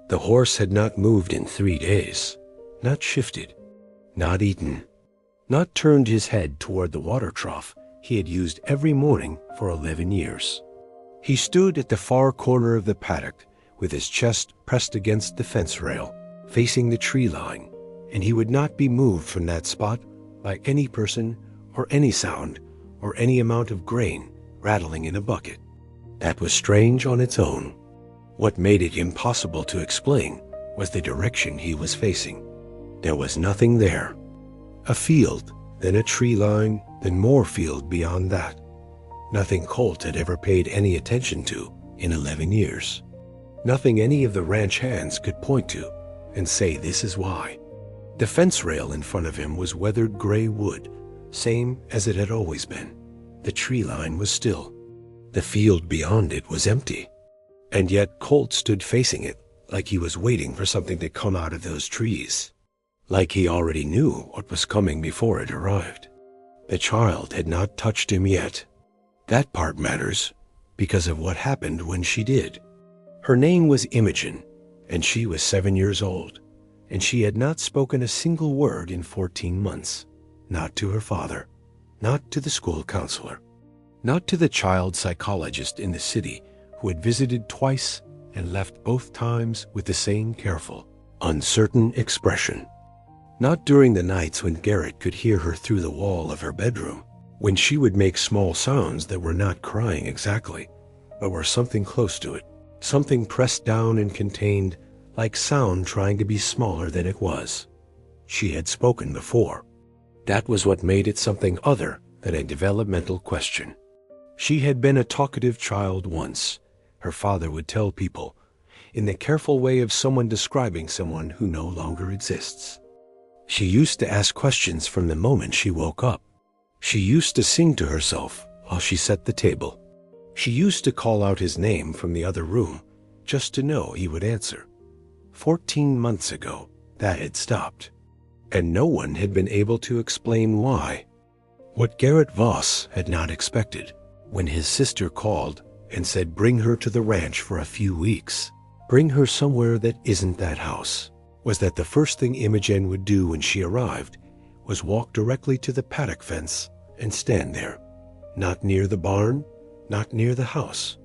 The horse had not moved in 3 days, not shifted, not eaten, not turned his head toward the water trough he had used every morning for 11 years. He stood at the far corner of the paddock with his chest pressed against the fence rail, facing the tree line, and he would not be moved from that spot by any person or any sound or any amount of grain rattling in a bucket. That was strange on its own. What made it impossible to explain was the direction he was facing. There was nothing there. A field, then a tree line, then more field beyond that. Nothing Colt had ever paid any attention to in 11 years. Nothing any of the ranch hands could point to and say this is why. The fence rail in front of him was weathered gray wood, same as it had always been. The tree line was still. The field beyond it was empty. And yet Colt stood facing it like he was waiting for something to come out of those trees. Like he already knew what was coming before it arrived. The child had not touched him yet. That part matters because of what happened when she did. Her name was Imogen, and she was 7 years old, and she had not spoken a single word in 14 months. Not to her father, not to the school counselor, not to the child psychologist in the city who had visited twice and left both times with the same careful, uncertain expression. Not during the nights when Garrett could hear her through the wall of her bedroom, when she would make small sounds that were not crying exactly, but were something close to it, something pressed down and contained, like sound trying to be smaller than it was. She had spoken before. That was what made it something other than a developmental question. She had been a talkative child once, her father would tell people, in the careful way of someone describing someone who no longer exists. She used to ask questions from the moment she woke up. She used to sing to herself while she set the table. She used to call out his name from the other room just to know he would answer. 14 months ago, that had stopped, and no one had been able to explain why. What Garrett Voss had not expected, when his sister called and said bring her to the ranch for a few weeks, bring her somewhere that isn't that house, was that the first thing Imogen would do when she arrived was walk directly to the paddock fence and stand there, not near the barn, not near the house,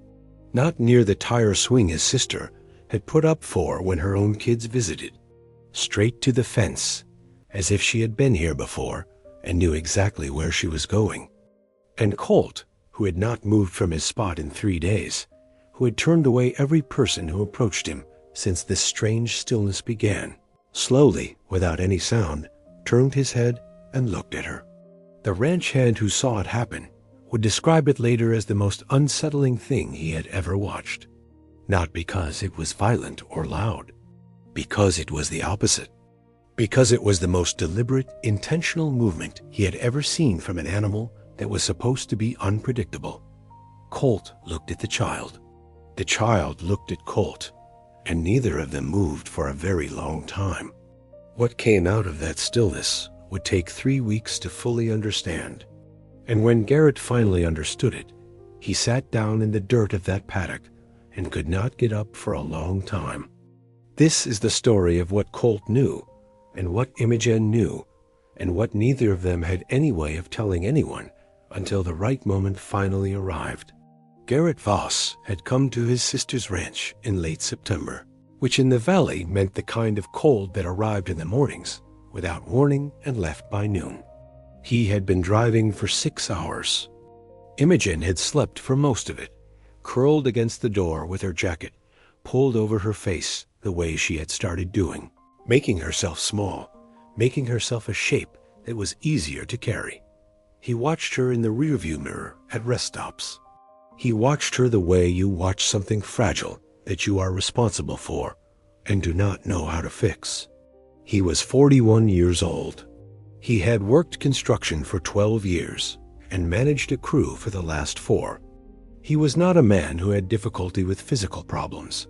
not near the tire swing his sister had put up for when her own kids visited, straight to the fence, as if she had been here before and knew exactly where she was going. And Colt, who had not moved from his spot in 3 days, who had turned away every person who approached him since this strange stillness began, slowly, without any sound, turned his head and looked at her. The ranch hand who saw it happen would describe it later as the most unsettling thing he had ever watched. Not because it was violent or loud, because it was the opposite. Because it was the most deliberate, intentional movement he had ever seen from an animal that was supposed to be unpredictable. Colt looked at the child. The child looked at Colt, and neither of them moved for a very long time. What came out of that stillness would take 3 weeks to fully understand. And when Garrett finally understood it, he sat down in the dirt of that paddock and could not get up for a long time. This is the story of what Colt knew, and what Imogen knew, and what neither of them had any way of telling anyone until the right moment finally arrived. Garrett Voss had come to his sister's ranch in late September, which in the valley meant the kind of cold that arrived in the mornings without warning and left by noon. He had been driving for 6 hours. Imogen had slept for most of it, curled against the door with her jacket pulled over her face the way she had started doing, making herself small, making herself a shape that was easier to carry. He watched her in the rearview mirror at rest stops. He watched her the way you watch something fragile that you are responsible for and do not know how to fix. He was 41 years old. He had worked construction for 12 years and managed a crew for the last 4. He was not a man who had difficulty with physical problems,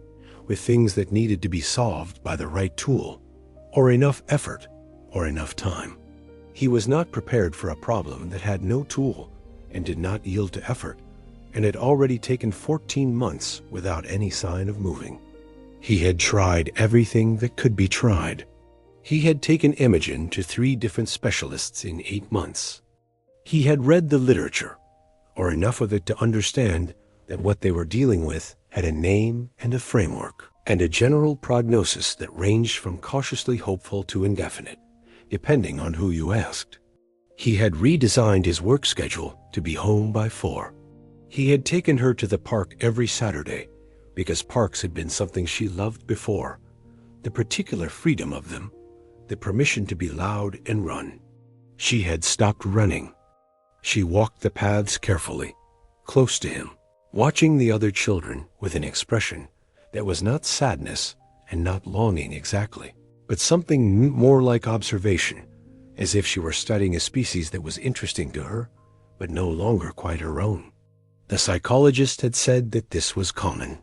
with things that needed to be solved by the right tool, or enough effort, or enough time. He was not prepared for a problem that had no tool and did not yield to effort, and had already taken 14 months without any sign of moving. He had tried everything that could be tried. He had taken Imogen to 3 different specialists in 8 months. He had read the literature, or enough of it to understand that what they were dealing with had a name and a framework, and a general prognosis that ranged from cautiously hopeful to indefinite, depending on who you asked. He had redesigned his work schedule to be home by 4. He had taken her to the park every Saturday, because parks had been something she loved before, the particular freedom of them, the permission to be loud and run. She had stopped running. She walked the paths carefully, close to him, watching the other children with an expression that was not sadness and not longing exactly, but something more like observation, as if she were studying a species that was interesting to her, but no longer quite her own. The psychologist had said that this was common,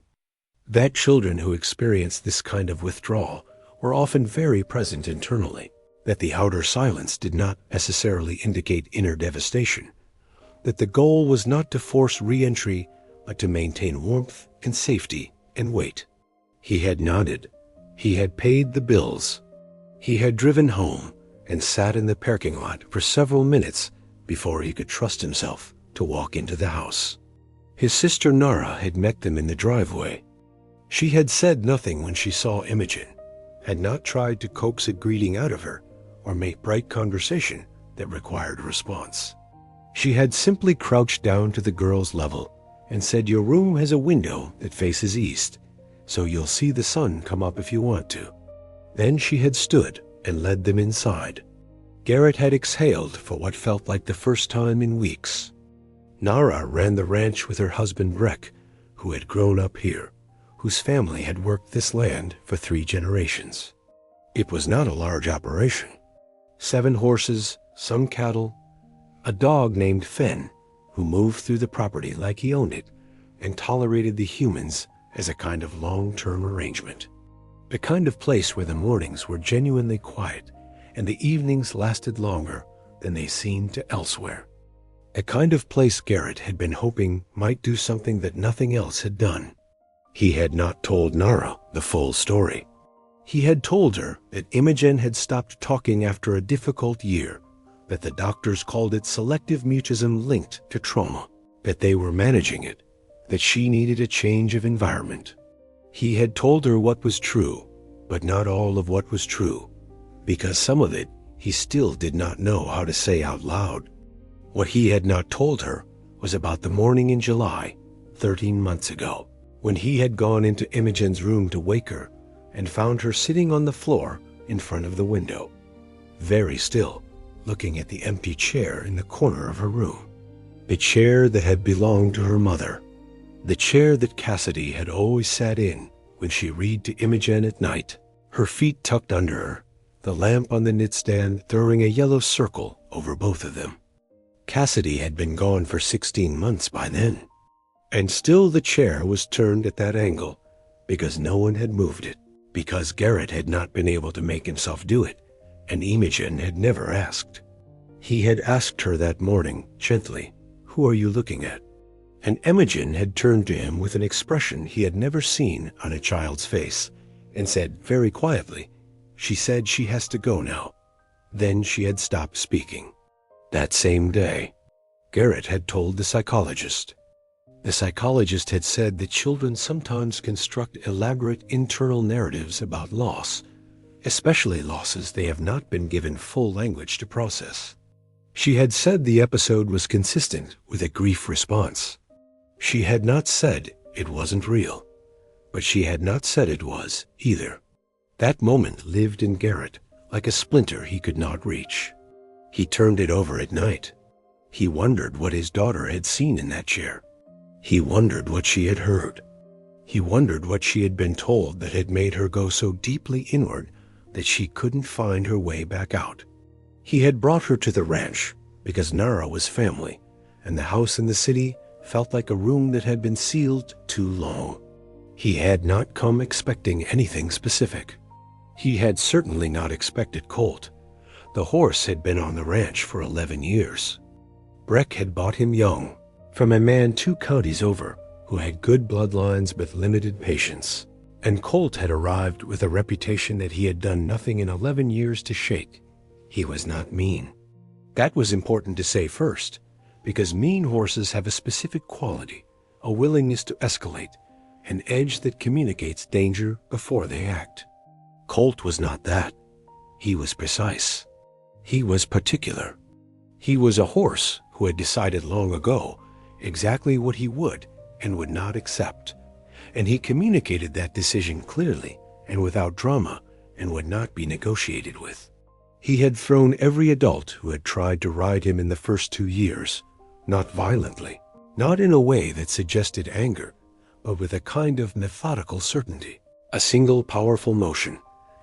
that children who experienced this kind of withdrawal were often very present internally, that the outer silence did not necessarily indicate inner devastation, that the goal was not to force re-entry, but to maintain warmth and safety and wait. He had nodded. He had paid the bills. He had driven home and sat in the parking lot for several minutes before he could trust himself to walk into the house. His sister Nara had met them in the driveway. She had said nothing when she saw Imogen, had not tried to coax a greeting out of her or make bright conversation that required a response. She had simply crouched down to the girl's level and said, "Your room has a window that faces east, so you'll see the sun come up if you want to." Then she had stood and led them inside. Garrett had exhaled for what felt like the first time in weeks. Nara ran the ranch with her husband Breck, who had grown up here, whose family had worked this land for 3 generations. It was not a large operation. 7 horses, some cattle, a dog named Fen, who moved through the property like he owned it and tolerated the humans as a kind of long-term arrangement. The kind of place where the mornings were genuinely quiet and the evenings lasted longer than they seemed to elsewhere. A kind of place Garrett had been hoping might do something that nothing else had done. He had not told Nara the full story. He had told her that Imogen had stopped talking after a difficult year, that the doctors called it selective mutism linked to trauma, that they were managing it, that she needed a change of environment. He had told her what was true, but not all of what was true, because some of it he still did not know how to say out loud. What he had not told her was about the morning in July, 13 months ago, when he had gone into Imogen's room to wake her and found her sitting on the floor in front of the window, very still, looking at the empty chair in the corner of her room. The chair that had belonged to her mother, the chair that Cassidy had always sat in when she read to Imogen at night, her feet tucked under her, the lamp on the knitstand throwing a yellow circle over both of them. Cassidy had been gone for 16 months by then, and still the chair was turned at that angle because no one had moved it, because Garrett had not been able to make himself do it, and Imogen had never asked. He had asked her that morning, gently, "Who are you looking at?" And Imogen had turned to him with an expression he had never seen on a child's face, and said very quietly, "She said she has to go now." Then she had stopped speaking. That same day, Garrett had told the psychologist. The psychologist had said that children sometimes construct elaborate internal narratives about loss, especially losses they have not been given full language to process. She had said the episode was consistent with a grief response. She had not said it wasn't real, but she had not said it was either. That moment lived in Garrett like a splinter he could not reach. He turned it over at night. He wondered what his daughter had seen in that chair. He wondered what she had heard. He wondered what she had been told that had made her go so deeply inward that she couldn't find her way back out. He had brought her to the ranch because Nara was family, and the house in the city felt like a room that had been sealed too long. He had not come expecting anything specific. He had certainly not expected Colt. The horse had been on the ranch for 11 years. Breck had bought him young, from a man 2 counties over who had good bloodlines but limited patience. And Colt had arrived with a reputation that he had done nothing in 11 years to shake. He was not mean. That was important to say first, because mean horses have a specific quality, a willingness to escalate, an edge that communicates danger before they act. Colt was not that. He was precise. He was particular. He was a horse who had decided long ago exactly what he would and would not accept, and he communicated that decision clearly and without drama and would not be negotiated with. He had thrown every adult who had tried to ride him in the first 2 years, not violently, not in a way that suggested anger, but with a kind of methodical certainty, a single powerful motion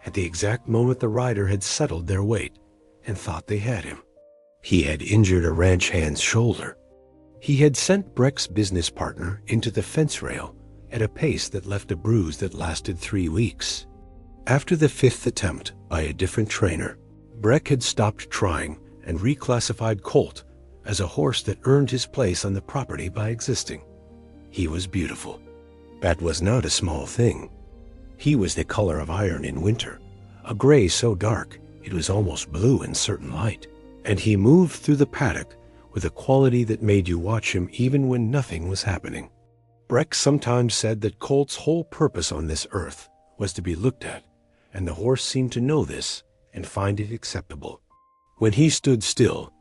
at the exact moment the rider had settled their weight and thought they had him. He had injured a ranch hand's shoulder. He had sent Breck's business partner into the fence rail at a pace that left a bruise that lasted 3 weeks. After the 5th attempt by a different trainer, Breck had stopped trying and reclassified Colt as a horse that earned his place on the property by existing. He was beautiful. That was not a small thing. He was the color of iron in winter, a gray so dark it was almost blue in certain light, and he moved through the paddock with a quality that made you watch him even when nothing was happening. Breck sometimes said that Colt's whole purpose on this earth was to be looked at, and the horse seemed to know this and find it acceptable. When he stood still,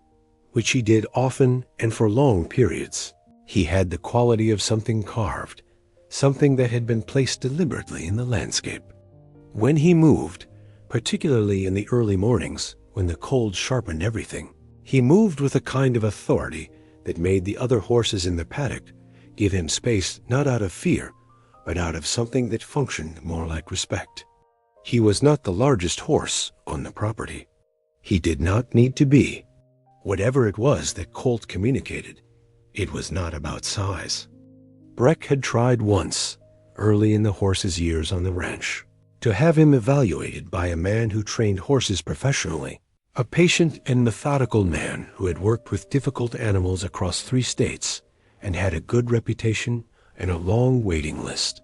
which he did often and for long periods, he had the quality of something carved, something that had been placed deliberately in the landscape. When he moved, particularly in the early mornings when the cold sharpened everything, he moved with a kind of authority that made the other horses in the paddock give him space not out of fear, but out of something that functioned more like respect. He was not the largest horse on the property. He did not need to be. Whatever it was that Colt communicated, it was not about size. Breck had tried once, early in the horse's years on the ranch, to have him evaluated by a man who trained horses professionally, a patient and methodical man who had worked with difficult animals across 3 states and had a good reputation and a long waiting list.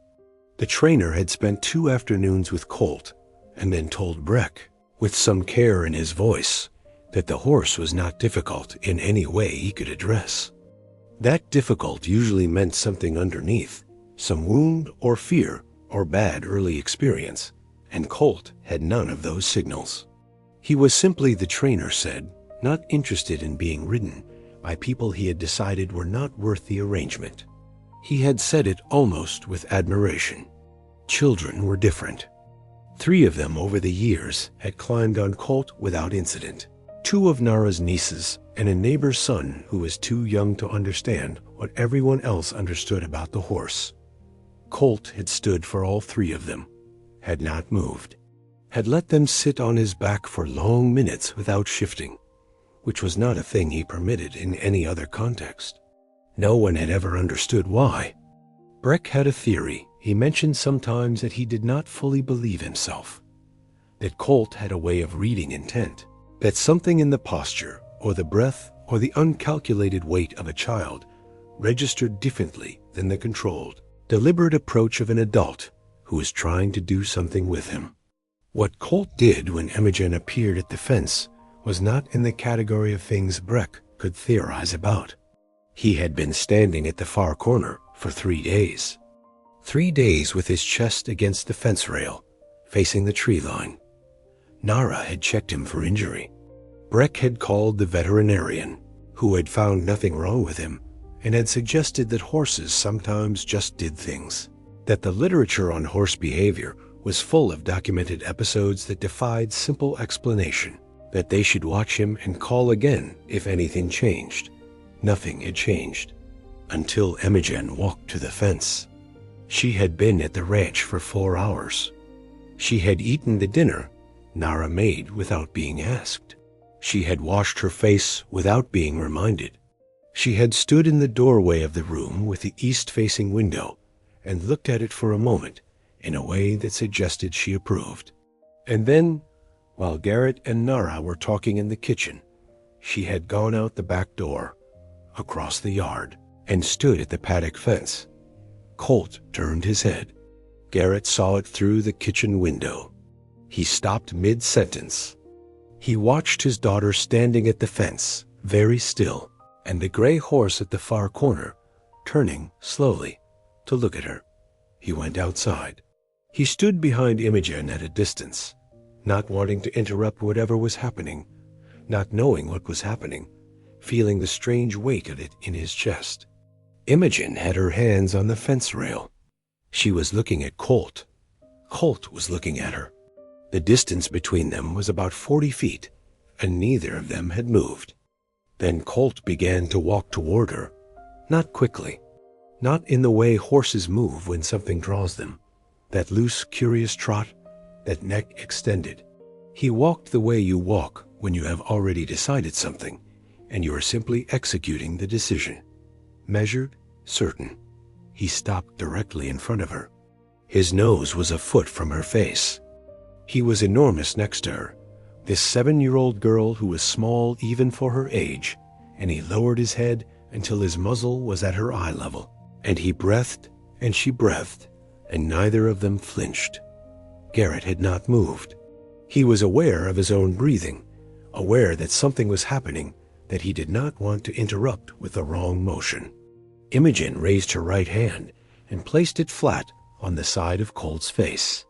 The trainer had spent 2 afternoons with Colt and then told Breck, with some care in his voice, that the horse was not difficult in any way he could address. That difficult usually meant something underneath, some wound or fear or bad early experience, and Colt had none of those signals. He was simply, the trainer said, not interested in being ridden by people he had decided were not worth the arrangement. He had said it almost with admiration. Children were different. 3 of them over the years had climbed on Colt without incident. 2 of Nara's nieces and a neighbor's son who was too young to understand what everyone else understood about the horse. Colt had stood for all 3 of them, had not moved, had let them sit on his back for long minutes without shifting, which was not a thing he permitted in any other context. No one had ever understood why. Breck had a theory. He mentioned sometimes that he did not fully believe himself, that Colt had a way of reading intent, that something in the posture or the breath or the uncalculated weight of a child registered differently than the controlled, deliberate approach of an adult who was trying to do something with him. What Colt did when Imogen appeared at the fence was not in the category of things Breck could theorize about. He had been standing at the far corner for 3 days. 3 days with his chest against the fence rail, facing the tree line. Nara had checked him for injury. Breck had called the veterinarian, who had found nothing wrong with him, and had suggested that horses sometimes just did things, that the literature on horse behavior was full of documented episodes that defied simple explanation, that they should watch him and call again if anything changed. Nothing had changed, until Imogen walked to the fence. She had been at the ranch for 4 hours. She had eaten the dinner Nara made without being asked. She had washed her face without being reminded. She had stood in the doorway of the room with the east-facing window and looked at it for a moment in a way that suggested she approved. And then, while Garrett and Nara were talking in the kitchen, she had gone out the back door, across the yard, and stood at the paddock fence. Colt turned his head. Garrett saw it through the kitchen window. He stopped mid-sentence. He watched his daughter standing at the fence, very still, and the gray horse at the far corner, turning slowly to look at her. He went outside. He stood behind Imogen at a distance, not wanting to interrupt whatever was happening, not knowing what was happening, feeling the strange weight of it in his chest. Imogen had her hands on the fence rail. She was looking at Colt. Colt was looking at her. The distance between them was about 40 feet, and neither of them had moved. Then Colt began to walk toward her, not quickly, not in the way horses move when something draws them, that loose, curious trot, that neck extended. He walked the way you walk when you have already decided something, and you are simply executing the decision. Measured, certain. He stopped directly in front of her. His nose was a foot from her face. He was enormous next to her, this 7-year-old girl who was small even for her age, and he lowered his head until his muzzle was at her eye level, and he breathed and she breathed, and neither of them flinched. Garrett had not moved. He was aware of his own breathing, aware that something was happening that he did not want to interrupt with the wrong motion. Imogen raised her right hand and placed it flat on the side of Colt's face.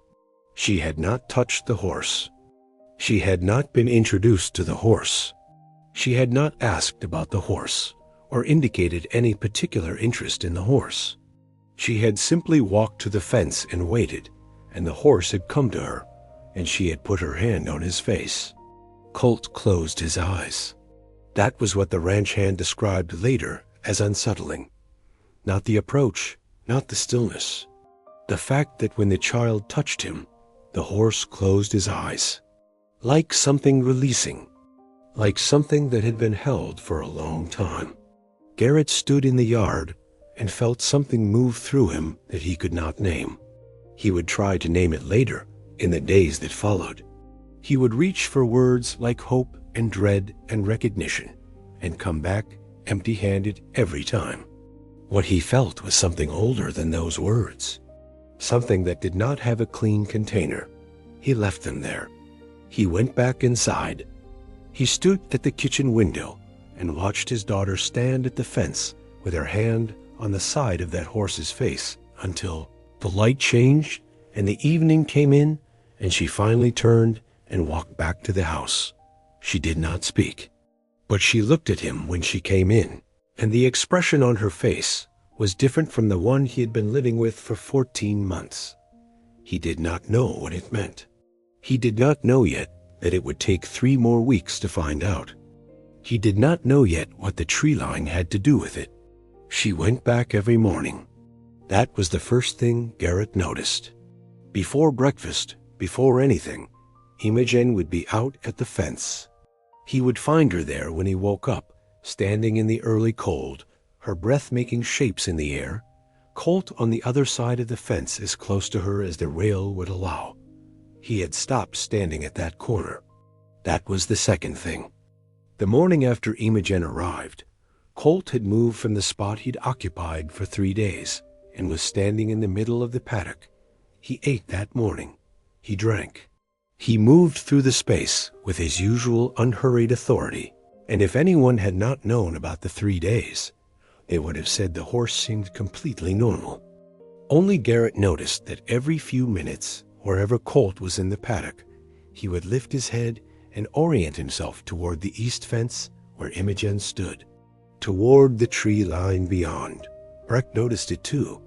She had not touched the horse. She had not been introduced to the horse. She had not asked about the horse or indicated any particular interest in the horse. She had simply walked to the fence and waited, and the horse had come to her, and she had put her hand on his face. Colt closed his eyes. That was what the ranch hand described later as unsettling. Not the approach, not the stillness. The fact that when the child touched him, the horse closed his eyes. Like something releasing. Like something that had been held for a long time. Garrett stood in the yard and felt something move through him that he could not name. He would try to name it later, in the days that followed. He would reach for words like hope and dread and recognition, and come back empty-handed every time. What he felt was something older than those words, something that did not have a clean container. He left them there. He went back inside. He stood at the kitchen window and watched his daughter stand at the fence with her hand on the side of that horse's face until the light changed and the evening came in and she finally turned and walked back to the house. She did not speak, but she looked at him when she came in, and the expression on her face was different from the one he had been living with for 14 months. He did not know what it meant. He did not know yet that it would take 3 more weeks to find out. He did not know yet what the tree line had to do with it. She went back every morning. That was the first thing Garrett noticed. Before breakfast, before anything, Imogen would be out at the fence. He would find her there when he woke up, standing in the early cold, her breath making shapes in the air, Colt on the other side of the fence as close to her as the rail would allow. He had stopped standing at that corner. That was the second thing. The morning after Imogen arrived, Colt had moved from the spot he'd occupied for 3 days and was standing in the middle of the paddock. He ate that morning. He drank. He moved through the space with his usual unhurried authority, and if anyone had not known about the 3 days, they would have said the horse seemed completely normal. Only Garrett noticed that every few minutes, wherever Colt was in the paddock, he would lift his head and orient himself toward the east fence where Imogen stood, toward the tree line beyond. Breck noticed it too.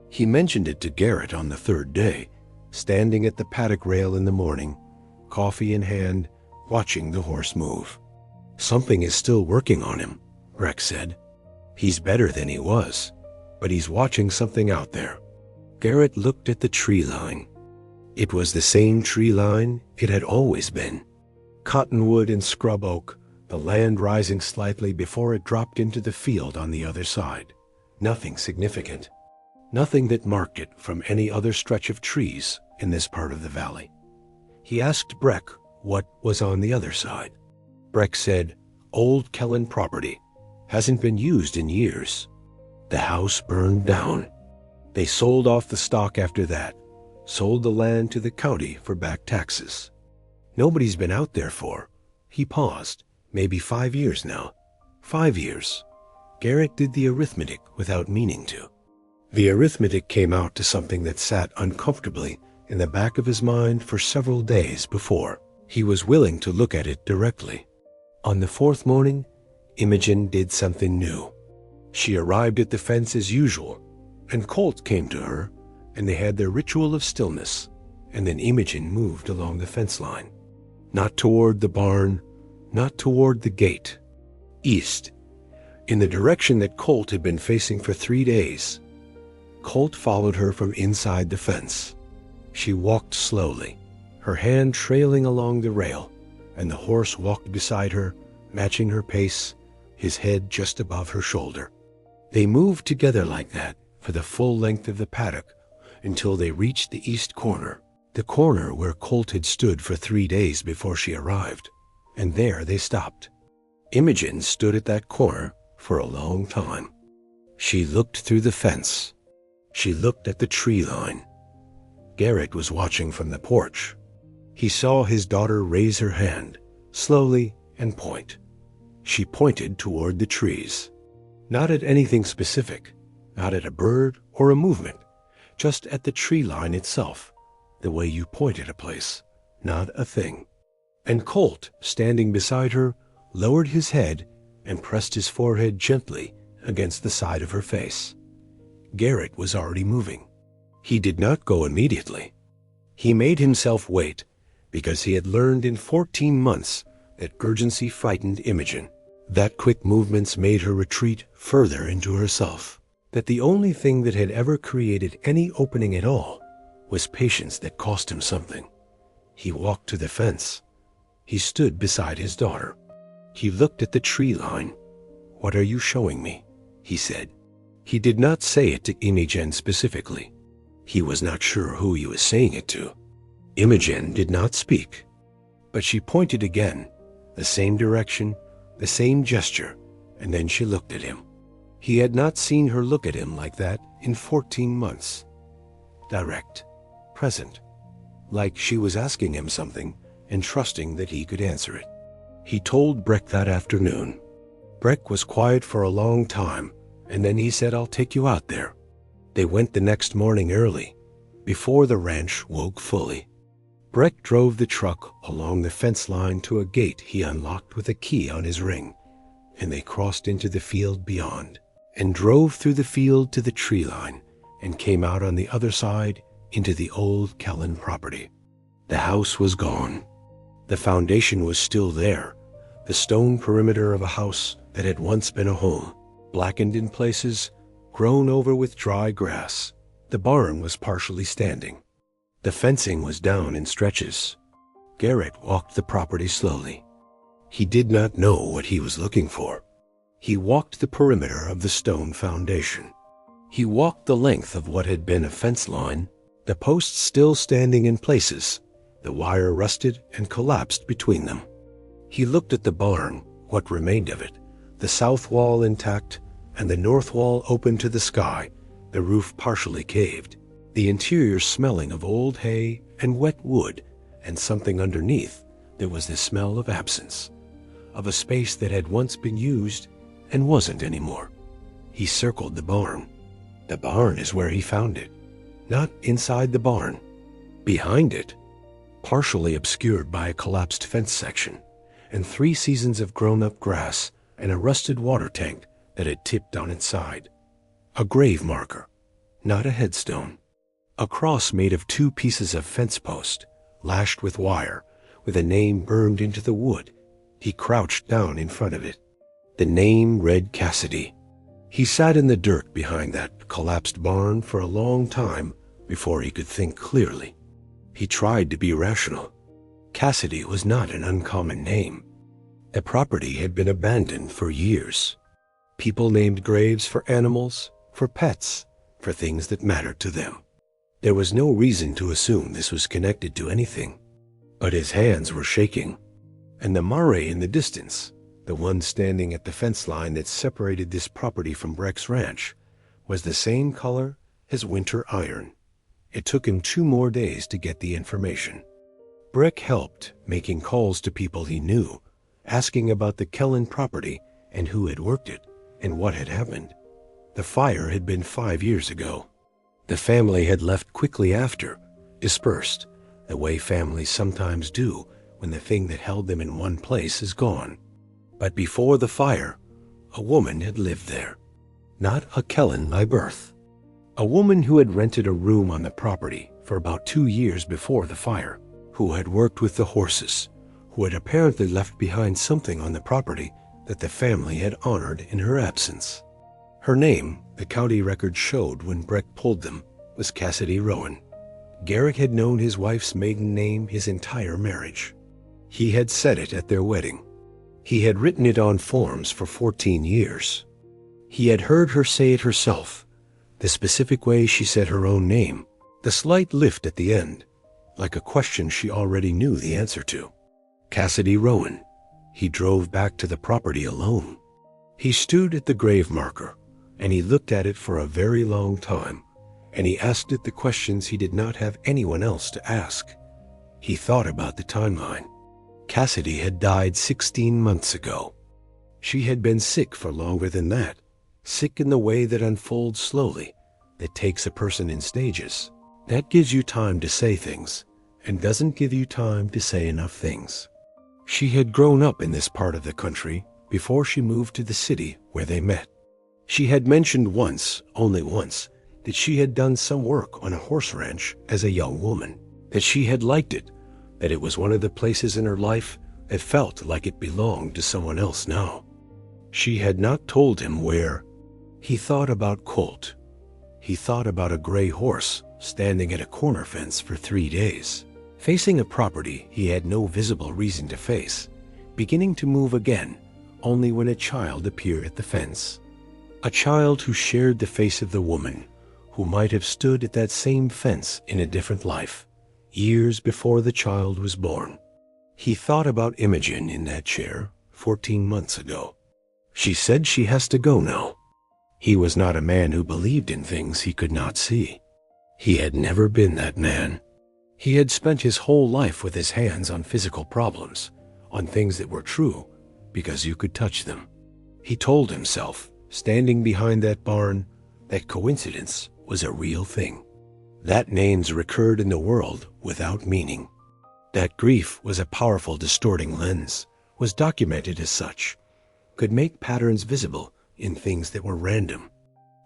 He mentioned it to Garrett on the 3rd day, standing at the paddock rail in the morning, coffee in hand, watching the horse move. "Something is still working on him," Breck said. "He's better than he was, but he's watching something out there." Garrett looked at the tree line. It was the same tree line it had always been. Cottonwood and scrub oak, the land rising slightly before it dropped into the field on the other side. Nothing significant. Nothing that marked it from any other stretch of trees in this part of the valley. He asked Breck what was on the other side. Breck said, "Old Kellen property. Hasn't been used in years. The house burned down. They sold off the stock after that. sold the land to the county for back taxes. Nobody's been out there for, he paused, maybe 5 years now. 5 years. Garrett did the arithmetic without meaning to. The arithmetic came out to something that sat uncomfortably in the back of his mind for several days before he was willing to look at it directly. On the fourth morning, Imogen did something new. She arrived at the fence as usual, and Colt came to her, and they had their ritual of stillness, and then Imogen moved along the fence line. Not toward the barn, not toward the gate. East, in the direction that Colt had been facing for 3 days. Colt followed her from inside the fence. She walked slowly, her hand trailing along the rail, and the horse walked beside her, matching her pace, his head just above her shoulder. They moved together like that for the full length of the paddock until they reached the east corner, the corner where Colt had stood for 3 days before she arrived, and there they stopped. Imogen stood at that corner for a long time. She looked through the fence. She looked at the tree line. Garrett was watching from the porch. He saw his daughter raise her hand, slowly, and point. She pointed toward the trees. Not at anything specific, not at a bird or a movement, just at the tree line itself, the way you point at a place, not a thing. And Colt, standing beside her, lowered his head and pressed his forehead gently against the side of her face. Garrett was already moving. He did not go immediately. He made himself wait because he had learned in 14 months that urgency frightened Imogen, that quick movements made her retreat further into herself, that the only thing that had ever created any opening at all was patience that cost him something. He walked to the fence. He stood beside his daughter. He looked at the tree line. "What are you showing me?" he said. He did not say it to Imogen specifically. He was not sure who he was saying it to. Imogen did not speak, but she pointed again, the same direction, the same gesture, and then she looked at him. He had not seen her look at him like that in 14 months. Direct, present, like she was asking him something and trusting that he could answer it. He told Breck that afternoon. Breck was quiet for a long time, and then he said, "I'll take you out there." They went the next morning early, before the ranch woke fully. Breck drove the truck along the fence line to a gate he unlocked with a key on his ring, and they crossed into the field beyond, and drove through the field to the tree line, and came out on the other side into the old Kellen property. The house was gone. The foundation was still there, the stone perimeter of a house that had once been a home, blackened in places, grown over with dry grass. The barn was partially standing. The fencing was down in stretches. Garrett walked the property slowly. He did not know what he was looking for. He walked the perimeter of the stone foundation. He walked the length of what had been a fence line, the posts still standing in places, the wire rusted and collapsed between them. He looked at the barn, what remained of it, the south wall intact, and the north wall open to the sky, the roof partially caved, the interior smelling of old hay and wet wood, and something underneath. There was the smell of absence, of a space that had once been used and wasn't anymore. He circled the barn. The barn is where he found it, not inside the barn. Behind it, partially obscured by a collapsed fence section, and 3 seasons of grown-up grass and a rusted water tank that had tipped on its side. A grave marker, not a headstone. A cross made of 2 pieces of fence post, lashed with wire, with a name burned into the wood. He crouched down in front of it. The name read Cassidy. He sat in the dirt behind that collapsed barn for a long time before he could think clearly. He tried to be rational. Cassidy was not an uncommon name. The property had been abandoned for years. People named graves for animals, for pets, for things that mattered to them. There was no reason to assume this was connected to anything. But his hands were shaking, and the mare in the distance, the one standing at the fence line that separated this property from Breck's ranch, was the same color as winter iron. It took him 2 more days to get the information. Breck helped, making calls to people he knew, asking about the Kellen property and who had worked it and what had happened. The fire had been 5 years ago. The family had left quickly after, dispersed, the way families sometimes do when the thing that held them in one place is gone. But before the fire, a woman had lived there. Not a Kellen by birth. A woman who had rented a room on the property for about 2 years before the fire, who had worked with the horses, who had apparently left behind something on the property that the family had honored in her absence. Her name, the county record showed when Breck pulled them, was Cassidy Rowan. Garrett had known his wife's maiden name his entire marriage. He had said it at their wedding. He had written it on forms for 14 years. He had heard her say it herself, the specific way she said her own name, the slight lift at the end, like a question she already knew the answer to. Cassidy Rowan. He drove back to the property alone. He stood at the grave marker, and he looked at it for a very long time, and he asked it the questions he did not have anyone else to ask. He thought about the timeline. Cassidy had died 16 months ago. She had been sick for longer than that, sick in the way that unfolds slowly, that takes a person in stages. That gives you time to say things, and doesn't give you time to say enough things. She had grown up in this part of the country before she moved to the city where they met. She had mentioned once, only once, that she had done some work on a horse ranch as a young woman, that she had liked it, that it was one of the places in her life that felt like it belonged to someone else now. She had not told him where. He thought about Colt. He thought about a gray horse standing at a corner fence for 3 days, facing a property he had no visible reason to face, beginning to move again only when a child appeared at the fence. A child who shared the face of the woman who might have stood at that same fence in a different life, years before the child was born. He thought about Imogen in that chair 14 months ago. She said she has to go now. He was not a man who believed in things he could not see. He had never been that man. He had spent his whole life with his hands on physical problems, on things that were true because you could touch them. He told himself, standing behind that barn, that coincidence was a real thing. That names recurred in the world without meaning. That grief was a powerful distorting lens, was documented as such, could make patterns visible in things that were random.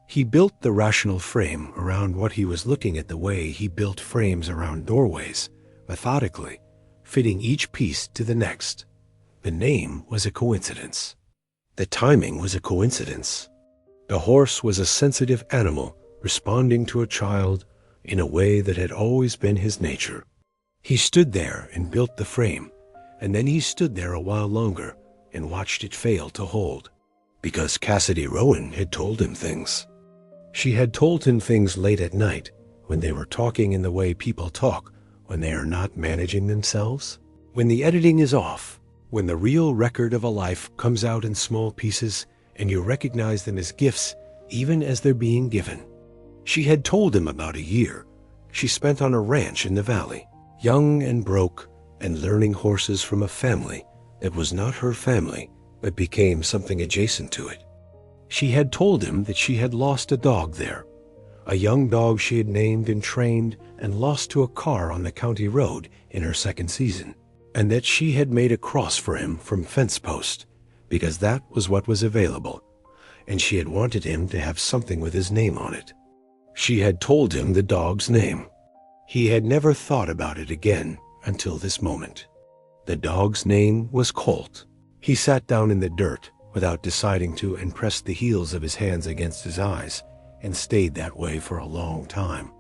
He built the rational frame around what he was looking at the way he built frames around doorways, methodically, fitting each piece to the next. The name was a coincidence. The timing was a coincidence. The horse was a sensitive animal responding to a child in a way that had always been his nature. He stood there and built the frame, and then he stood there a while longer and watched it fail to hold, because Cassidy Rowan had told him things. She had told him things late at night when they were talking in the way people talk when they are not managing themselves. When the editing is off, when the real record of a life comes out in small pieces and you recognize them as gifts even as they're being given. She had told him about a year she spent on a ranch in the valley, young and broke and learning horses from a family that was not her family but became something adjacent to it. She had told him that she had lost a dog there, a young dog she had named and trained and lost to a car on the county road in her second season, and that she had made a cross for him from fence post because that was what was available, and she had wanted him to have something with his name on it. She had told him the dog's name. He had never thought about it again until this moment. The dog's name was Colt. He sat down in the dirt without deciding to and pressed the heels of his hands against his eyes and stayed that way for a long time.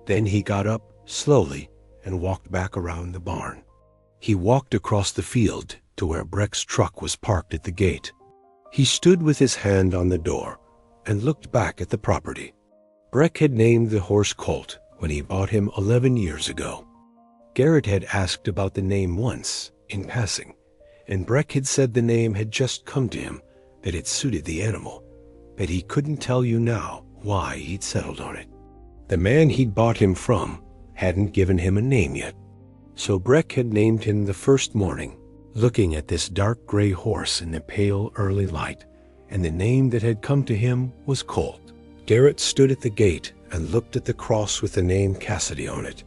Then he got up slowly and walked back around the barn. He walked across the field to where Breck's truck was parked at the gate. He stood with his hand on the door and looked back at the property. Breck had named the horse Colt when he bought him 11 years ago. Garrett had asked about the name once, in passing, and Breck had said the name had just come to him, that it suited the animal, but he couldn't tell you now why he'd settled on it. The man he'd bought him from hadn't given him a name yet, so Breck had named him the first morning, looking at this dark gray horse in the pale early light, and the name that had come to him was Colt. Garrett stood at the gate and looked at the cross with the name Cassidy on it,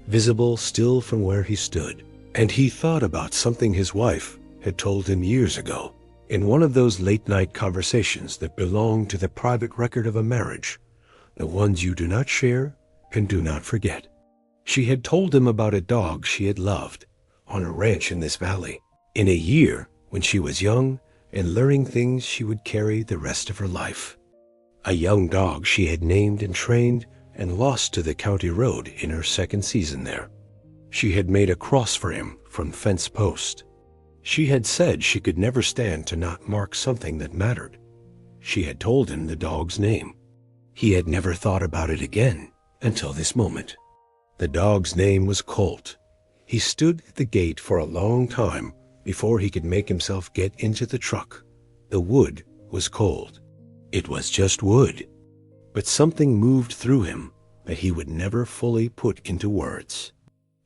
visible still from where he stood, and he thought about something his wife had told him years ago, in one of those late-night conversations that belong to the private record of a marriage, the ones you do not share and do not forget. She had told him about a dog she had loved on a ranch in this valley, in a year when she was young and learning things she would carry the rest of her life. A young dog she had named and trained and lost to the county road in her second season there. She had made a cross for him from fence post. She had said she could never stand to not mark something that mattered. She had told him the dog's name. He had never thought about it again until this moment. The dog's name was Colt. He stood at the gate for a long time before he could make himself get into the truck. The wood was cold. It was just wood. But something moved through him that he would never fully put into words.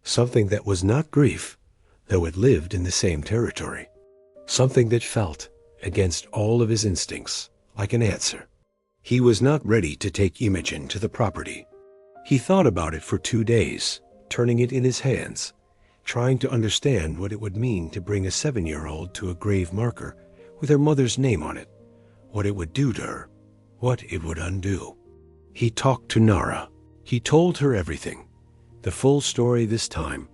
Something that was not grief, though it lived in the same territory. Something that felt, against all of his instincts, like an answer. He was not ready to take Imogen to the property. He thought about it for 2 days, turning it in his hands, trying to understand what it would mean to bring a 7-year-old to a grave marker with her mother's name on it, what it would do to her, what it would undo. He talked to Nara. He told her everything, the full story this time,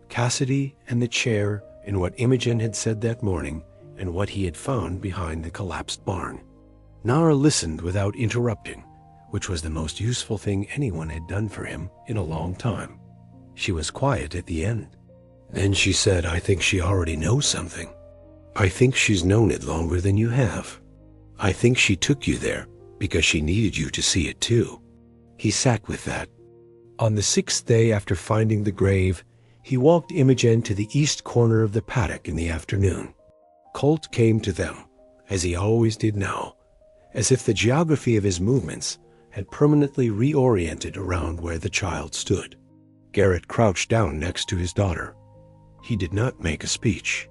Cassidy and the chair and what Imogen had said that morning and what he had found behind the collapsed barn. Nara listened without interrupting, which was the most useful thing anyone had done for him in a long time. She was quiet at the end. Then she said, "I think she already knows something. I think she's known it longer than you have. I think she took you there because she needed you to see it too." He sat with that. On the 6th day after finding the grave, he walked Imogen to the east corner of the paddock in the afternoon. Colt came to them, as he always did now, as if the geography of his movements had permanently reoriented around where the child stood. Garrett crouched down next to his daughter. He did not make a speech.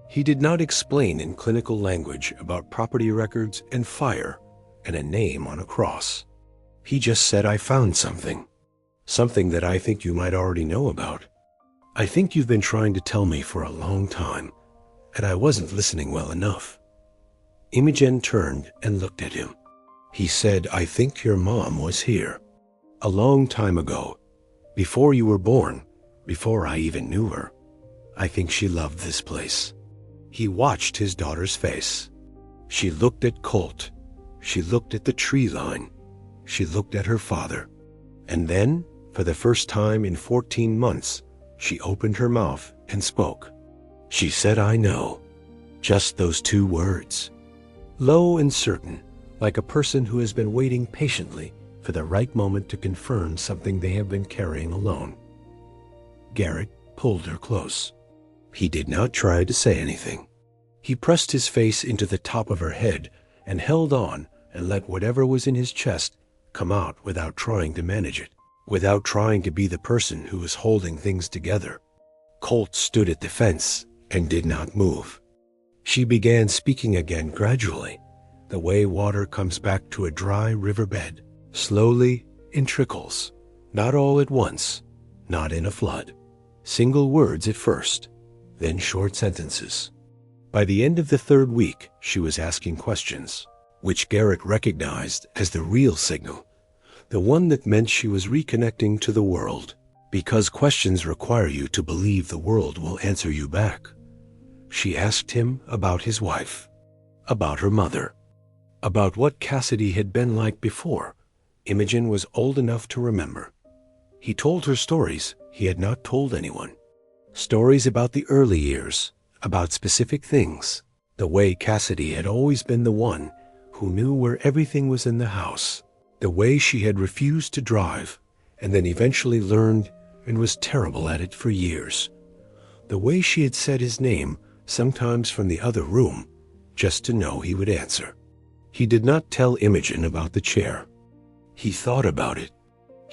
He did not explain in clinical language about property records and fire and a name on a cross. He just said, "I found something. Something that I think you might already know about. I think you've been trying to tell me for a long time, and I wasn't listening well enough." Imogen turned and looked at him. He said, "I think your mom was here. A long time ago, before you were born, before I even knew her. I think she loved this place." He watched his daughter's face. She looked at Colt. She looked at the tree line. She looked at her father. And then, for the first time in 14 months, she opened her mouth and spoke. She said, "I know." Just those 2 words. Low and certain, like a person who has been waiting patiently for the right moment to confirm something they have been carrying alone. Garrett pulled her close. He did not try to say anything. He pressed his face into the top of her head and held on and let whatever was in his chest come out without trying to manage it, without trying to be the person who was holding things together. Colt stood at the fence and did not move. She began speaking again gradually, the way water comes back to a dry riverbed, slowly, in trickles, not all at once, not in a flood. Single words at first, then short sentences. By the end of the 3rd week, she was asking questions, which Garrett recognized as the real signal, the one that meant she was reconnecting to the world, because questions require you to believe the world will answer you back. She asked him about his wife, about her mother, about what Cassidy had been like before Imogen was old enough to remember. He told her stories he had not told anyone, stories about the early years, about specific things, the way Cassidy had always been the one who knew where everything was in the house, the way she had refused to drive and then eventually learned and was terrible at it for years, the way she had said his name sometimes from the other room just to know he would answer. He did not tell Imogen about the chair. He thought about it.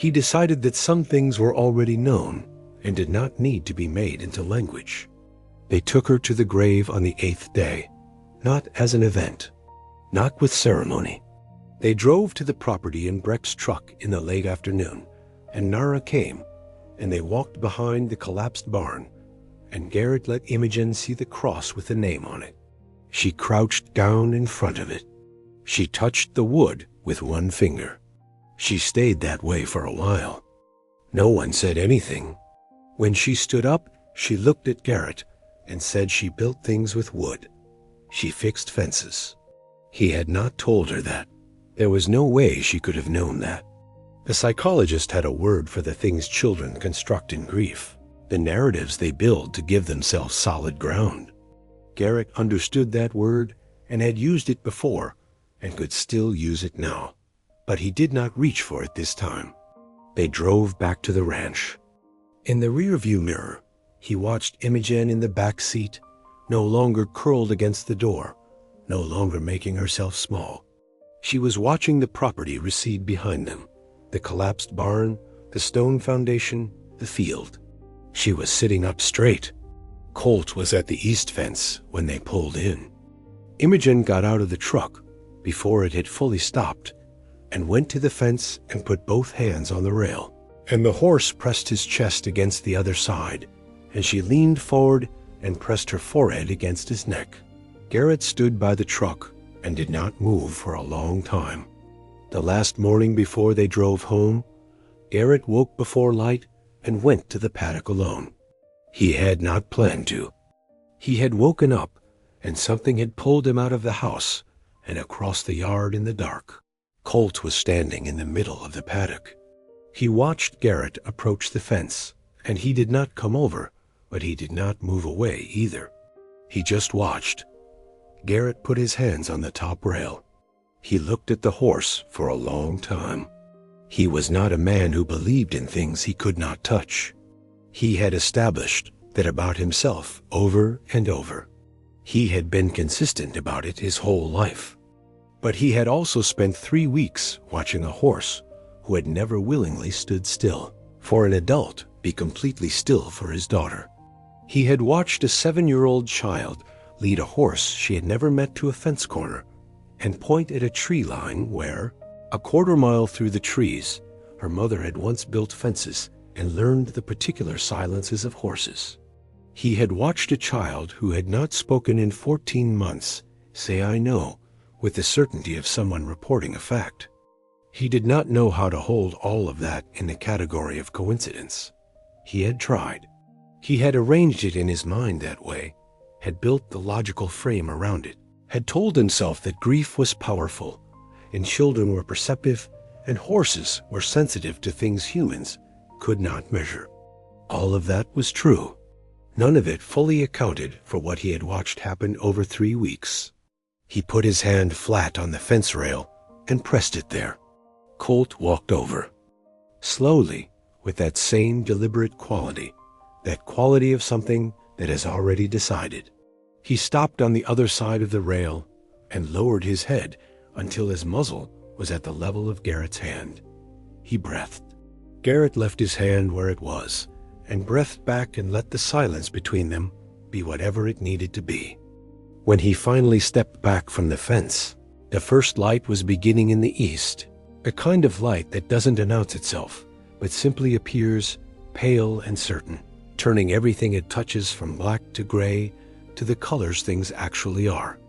He decided that some things were already known and did not need to be made into language. They took her to the grave on the 8th day, not as an event, not with ceremony. They drove to the property in Breck's truck in the late afternoon, and Nara came, and they walked behind the collapsed barn, and Garrett let Imogen see the cross with the name on it. She crouched down in front of it. She touched the wood with one finger. She stayed that way for a while. No one said anything. When she stood up, she looked at Garrett and said she built things with wood. She fixed fences. He had not told her that. There was no way she could have known that. The psychologist had a word for the things children construct in grief, the narratives they build to give themselves solid ground. Garrett understood that word and had used it before and could still use it now, but he did not reach for it this time. They drove back to the ranch. In the rearview mirror, he watched Imogen in the back seat, no longer curled against the door, no longer making herself small. She was watching the property recede behind them, the collapsed barn, the stone foundation, the field. She was sitting up straight. Colt was at the east fence when they pulled in. Imogen got out of the truck before it had fully stopped and went to the fence and put both hands on the rail. And the horse pressed his chest against the other side, and she leaned forward and pressed her forehead against his neck. Garrett stood by the truck and did not move for a long time. The last morning before they drove home, Garrett woke before light and went to the paddock alone. He had not planned to. He had woken up, and something had pulled him out of the house and across the yard in the dark. Colt was standing in the middle of the paddock. He watched Garrett approach the fence, and he did not come over, but he did not move away either. He just watched. Garrett put his hands on the top rail. He looked at the horse for a long time. He was not a man who believed in things he could not touch. He had established that about himself over and over. He had been consistent about it his whole life. But he had also spent 3 weeks watching a horse who had never willingly stood still for an adult be completely still for his daughter. He had watched a 7-year-old child lead a horse she had never met to a fence corner and point at a tree line where, a quarter mile through the trees, her mother had once built fences and learned the particular silences of horses. He had watched a child who had not spoken in 14 months say "I know" with the certainty of someone reporting a fact. He did not know how to hold all of that in the category of coincidence. He had tried. He had arranged it in his mind that way, had built the logical frame around it, had told himself that grief was powerful, and children were perceptive, and horses were sensitive to things humans could not measure. All of that was true. None of it fully accounted for what he had watched happen over 3 weeks. He put his hand flat on the fence rail and pressed it there. Colt walked over. Slowly, with that same deliberate quality, that quality of something that has already decided. He stopped on the other side of the rail and lowered his head until his muzzle was at the level of Garrett's hand. He breathed. Garrett left his hand where it was and breathed back and let the silence between them be whatever it needed to be. When he finally stepped back from the fence, the first light was beginning in the east, a kind of light that doesn't announce itself, but simply appears pale and certain, turning everything it touches from black to gray to the colors things actually are.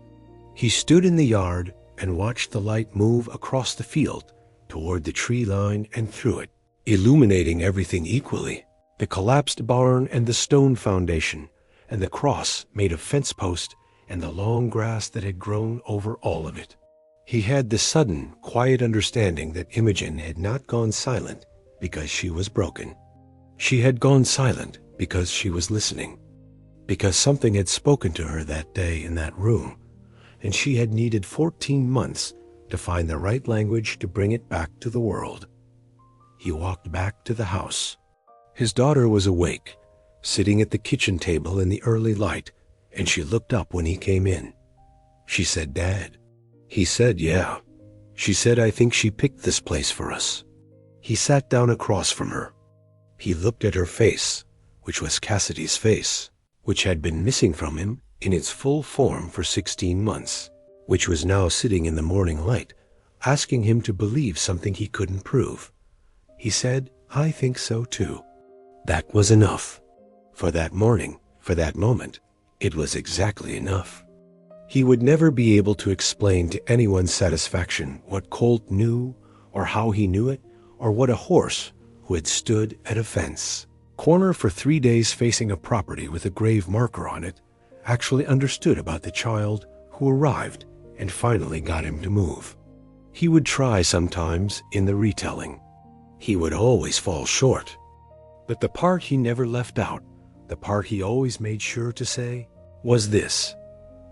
He stood in the yard and watched the light move across the field toward the tree line and through it, illuminating everything equally, the collapsed barn and the stone foundation and the cross made of fence post and the long grass that had grown over all of it. He had the sudden, quiet understanding that Imogen had not gone silent because she was broken. She had gone silent because she was listening, because something had spoken to her that day in that room, and she had needed 14 months to find the right language to bring it back to the world. He walked back to the house. His daughter was awake, sitting at the kitchen table in the early light, and she looked up when he came in. She said, "Dad." He said, "Yeah." She said, "I think she picked this place for us." He sat down across from her. He looked at her face, which was Cassidy's face, which had been missing from him in its full form for 16 months, which was now sitting in the morning light, asking him to believe something he couldn't prove. He said, "I think so too." That was enough. For that morning, for that moment, it was exactly enough. He would never be able to explain to anyone's satisfaction what Colt knew, or how he knew it, or what a horse who had stood at a fence, corner for 3 days facing a property with a grave marker on it, actually understood about the child who arrived and finally got him to move. He would try sometimes in the retelling. He would always fall short. But the part he never left out, the part he always made sure to say, was this: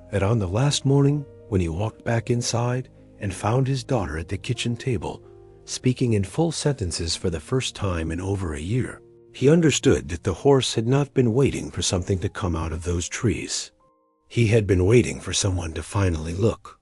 that on the last morning when he walked back inside and found his daughter at the kitchen table, speaking in full sentences for the first time in over a year, he understood that the horse had not been waiting for something to come out of those trees. He had been waiting for someone to finally look.